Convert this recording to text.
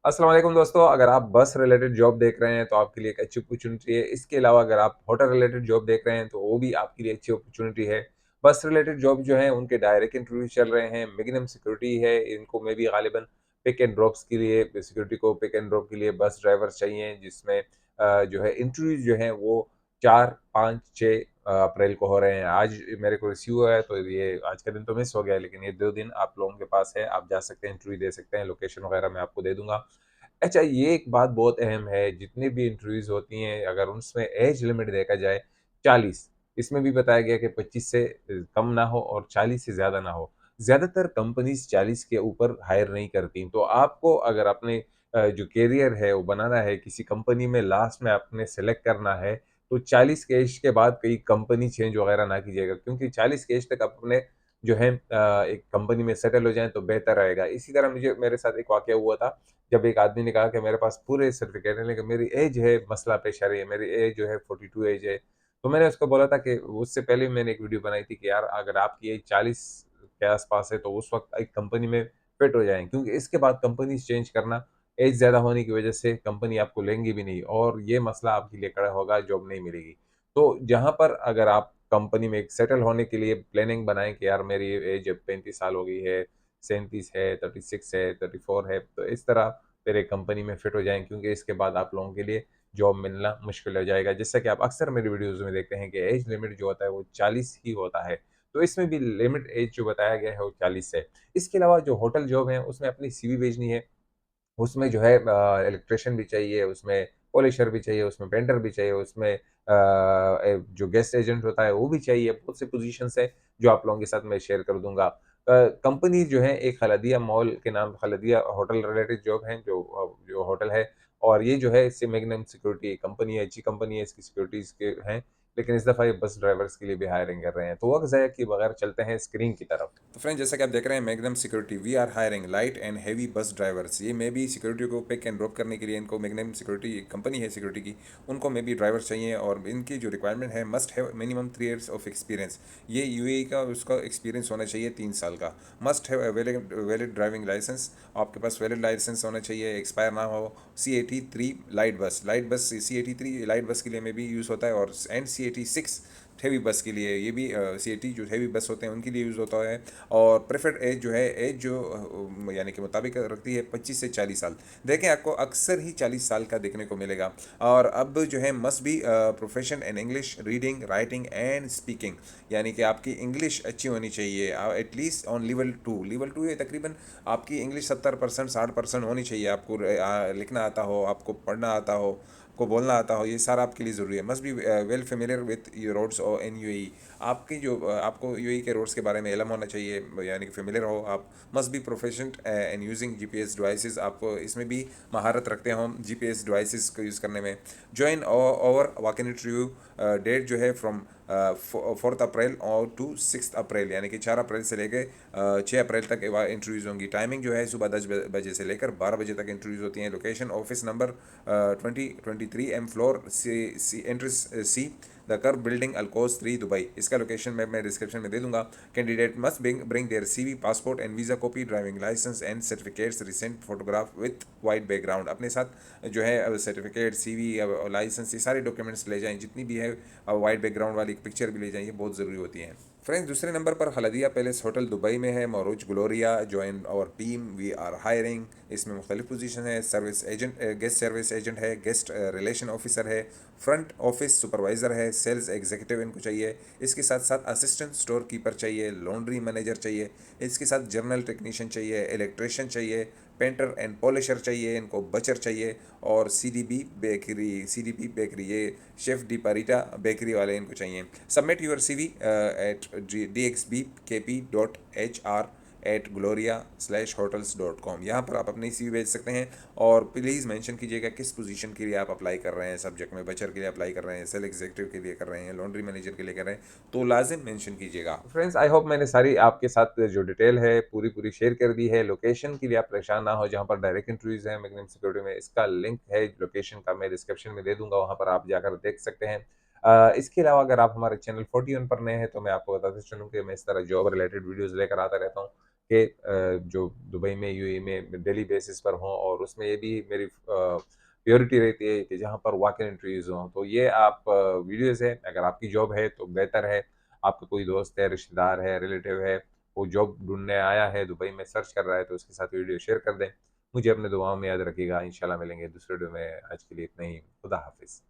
अस्सलाम वालेकुम दोस्तों, अगर आप बस रिलेटेड जॉब देख रहे हैं तो आपके लिए एक अच्छी अपॉर्चुनिटी है। इसके अलावा अगर आप होटल रिलेटेड जॉब देख रहे हैं तो वो भी आपके लिए अच्छी अपॉर्चुनिटी है। बस रिलेटेड जॉब जो है उनके डायरेक्ट इंटरव्यू चल रहे हैं, मिनिमम सिक्योरिटी है, इनको मे बी गालिबन पिक एंड ड्रॉप्स के लिए सिक्योरिटी को पिक एंड ड्रॉप के लिए बस ड्राइवर्स चाहिए जिसमें जो है इंटरव्यूज़ जो हैं वो 4, 5, 6 अप्रैल को हो रहे हैं। आज मेरे को रिसीव हुआ है तो ये आज का दिन तो मिस हो गया है लेकिन ये 2 दिन आप लोगों के पास है, आप जा सकते हैं, इंटरव्यू दे सकते हैं, लोकेशन वगैरह मैं आपको दे दूँगा। अच्छा, ये एक बात बहुत अहम है, जितनी भी इंटरव्यूज़ होती हैं, अगर उसमें ऐज लिमिट देखा जाए 40, इसमें भी बताया गया कि 25 से कम ना हो और 40 से ज़्यादा ना हो। ज़्यादातर कंपनीज़ 40 के ऊपर हायर नहीं करती, तो आपको अगर अपने जो करियर है, वो बनाना है, किसी कंपनी में लास्ट में आपने सेलेक्ट करना है, तो 40 के ऐज के बाद कहीं कंपनी चेंज वगैरह ना कीजिएगा क्योंकि 40 के ऐज तक अपने जो है एक कंपनी में सेटल हो जाएँ, तो बेहतर रहेगा। इसी तरह मुझे मेरे साथ एक वाक़या हुआ था जब एक आदमी ने कहा कि मेरे पास पूरे सर्टिफ़िकेट हैं, लेकिन मेरी ऐज है मसला पेश आ रही है, मेरी ऐज जो है 42 ऐज है। तो मैंने उसको बोला था कि उससे पहले भी मैंने एक वीडियो बनाई थी कि यार अगर आपकी ऐज 40 के आस-पास है, तो उस वक़्त एक कंपनी में फिट हो जाएँ क्योंकि इसके बाद कंपनीज़ चेंज करना, ऐज ज़्यादा होने की वजह से कंपनी आपको लेंगी भी नहीं और ये मसला आपके लिए खड़ा होगा, जॉब नहीं मिलेगी। तो जहाँ पर अगर आप कंपनी में एक सेटल होने के लिए प्लानिंग बनाएँ कि यार मेरी ऐज अब 35 साल हो गई है, 37 है, 36 है, 34 है, तो इस तरह फिर एक कंपनी में फिट हो जाएँ क्योंकि इसके बाद आप लोगों के लिए जॉब मिलना मुश्किल हो जाएगा। जैसा कि आप अक्सर मेरी वीडियोज़ में देखते हैं कि एज लिमिट जो होता है वो 40 ही होता है। तो इसमें भी लिमिट एज जो बताया गया है वो 40 है। इसके अलावा जो होटल जॉब है उसमें अपनी सीवी भेजनी है। उसमें जो है इलेक्ट्रीशियन भी चाहिए, उसमें पॉलिशर भी चाहिए, उसमें पेंटर भी चाहिए, उसमें जो गेस्ट एजेंट होता है वो भी चाहिए, बहुत से पोज़ीशंस हैं जो आप लोगों के साथ मैं शेयर कर दूँगा। कंपनी जो है एक हल्दिया मॉल के नाम हल्दिया होटल रिलेटेड जॉब है जो होटल है और ये जो है इससे मैग्नम सिक्योरिटी कंपनी है, अच्छी कंपनी है, इसकी सिक्योरिटीज़ के हैं, लेकिन इस दफ़ा ये बस ड्राइवर्स के लिए भी हायरिंग कर रहे हैं। तो वक़्त ज़ाया किए बगैर चलते हैं स्क्रीन की तरफ। तो फ्रेंड, जैसा कि आप देख रहे हैं, Magnum security we are hiring light and heavy bus drivers. ये मे भी सिक्योरिटी को पिक एंड ड्रॉप करने के लिए इनको मैग्नम सिक्योरिटी कंपनी है सिक्योरिटी की, उनको मे बी ड्राइवर्स चाहिए और इनकी जो रिक्वायरमेंट है must have minimum 3 years of experience. ये यूएई का उसका एक्सपीरियंस होना चाहिए 3 साल का। Must have valid valid driving licence, आपके पास वैलिड लाइसेंस होना चाहिए, एक्सपायर ना हो। C83 लाइट बस C83 लाइट बस के लिए में भी यूज़ होता है और एंड C86 हैवी बस के लिए, ये भी C80 जो हैवी बस होते हैं उनके लिए यूज़ होता है। और प्रेफर्ड एज जो है, एज जो यानी कि मुताबिक रखती है 25 से 40 साल। देखें, आपको अक्सर ही 40 साल का देखने को मिलेगा। और अब जो है must B profession in English reading writing and speaking, यानी कि आपकी इंग्लिश अच्छी होनी चाहिए एटलीस्ट ऑन लेवल 2 है तकरीबन। आपकी इंग्लिश 70% 60% होनी चाहिए। आपको लिखना आता हो, आपको पढ़ना आता हो, को बोलना आता हो, ये सारा आपके लिए ज़रूरी है। Must be well familiar with you roads और इन यूएई। आपकी जो आपको यूएई के रोड्स के बारे में इलम होना चाहिए, यानी कि फेमिलियर हो आप। Must be proficient in using GPS devices, आप इसमें भी महारत रखते हो जीपीएस डिवाइसेस को यूज़ करने में। Join our walk in interview date जो है फ्रॉम 4 अप्रैल और टू 6 अप्रैल, यानी कि 4 अप्रैल से लेकर 6 अप्रैल तक इंटरव्यूज़ होंगी। टाइमिंग जो है सुबह 10 बजे से लेकर 12 बजे तक इंटरव्यूज़ होती हैं। Location office number 2023 M floor C entrance C the curve building Al Quoz 3 Dubai. इसका लोकेशन मैं डिस्क्रिप्शन में दे दूंगा। Candidate must bring their CV passport and visa copy driving licence and certificates recent photograph with white background. अपने साथ जो है certificate CV licence ये सारे डॉक्यूमेंट्स ले जाएं, जितनी भी है वाइट बैकग्राउंड वाली पिक्चर भी ले जाएं, ये बहुत ज़रूरी होती हैं। फ्रेंड्स, दूसरे नंबर पर हल्दिया पैलेस होटल दुबई में है, Mourouj Gloria. Join our team, we are hiring. इसमें मुख्तलिफ पोजीशन है। Service agent, guest service agent है, गेस्ट रिलेशन ऑफिसर है, फ्रंट ऑफिस सुपरवाइज़र है, सेल्स एग्जीक्यूटिव इनको चाहिए। इसके साथ साथ असिस्टेंट स्टोर कीपर चाहिए, लॉन्ड्री मैनेजर चाहिए, इसके साथ जर्नल टेक्नीशियन चाहिए, इलेक्ट्रिशियन चाहिए, पेंटर एंड पॉलिशर चाहिए, इनको बचर चाहिए। और सी डी बी बेकरी ये शेफ डी पारिटा बेकरी वाले इनको चाहिए। Submit your C V at dxbkp.hr@gloria/hotels.com। यहाँ पर आप अपनी CV भेज सकते हैं और प्लीज़ मेंशन कीजिएगा किस पोजीशन के लिए आप अप्लाई कर रहे हैं। सब्जेक्ट में बचर के लिए अप्लाई कर रहे हैं, सेल एग्जीक्यूटिव के लिए कर रहे हैं, लॉन्ड्री मैनेजर के लिए कर रहे हैं, तो लाजिम मेंशन कीजिएगा। फ्रेंड्स, आई होप मैंने सारी आपके साथ जो डिटेल है पूरी-पूरी शेयर कर दी है। लोकेशन के लिए आप परेशान ना हो, जहाँ पर डायरेक्ट इंटरव्यूज़ हैं मैग्निम सिक्योरिटी में, इसका लिंक है लोकेशन का मैं डिस्क्रिप्शन में दे दूँगा, वहाँ पर आप जाकर देख सकते हैं। इसके अलावा अगर आप हमारे चैनल 41 पर नए हैं, तो मैं आपको बताता चलूँ कि मैं इस तरह जॉब रिलेटेड वीडियोज़ लेकर आता रहता हूँ। कि जो दुबई में, यूएई में डेली बेसिस पर हों और उसमें ये भी मेरी प्रायोरिटी रहती है कि जहाँ पर वॉक इन इंटरव्यूज़ हों। तो ये आप वीडियोज़ है, अगर आपकी जॉब है तो बेहतर है, आपका कोई दोस्त है, रिश्तेदार है, रिलेटिव है, वो जॉब ढूँढने आया है, दुबई में सर्च कर रहा है, तो उसके साथ वीडियो शेयर कर दें। मुझे अपने दुआओं में याद रखिएगा, इंशाल्लाह मिलेंगे दूसरे वीडियो में। आज के लिए इतना ही। खुदा हाफ़िज़।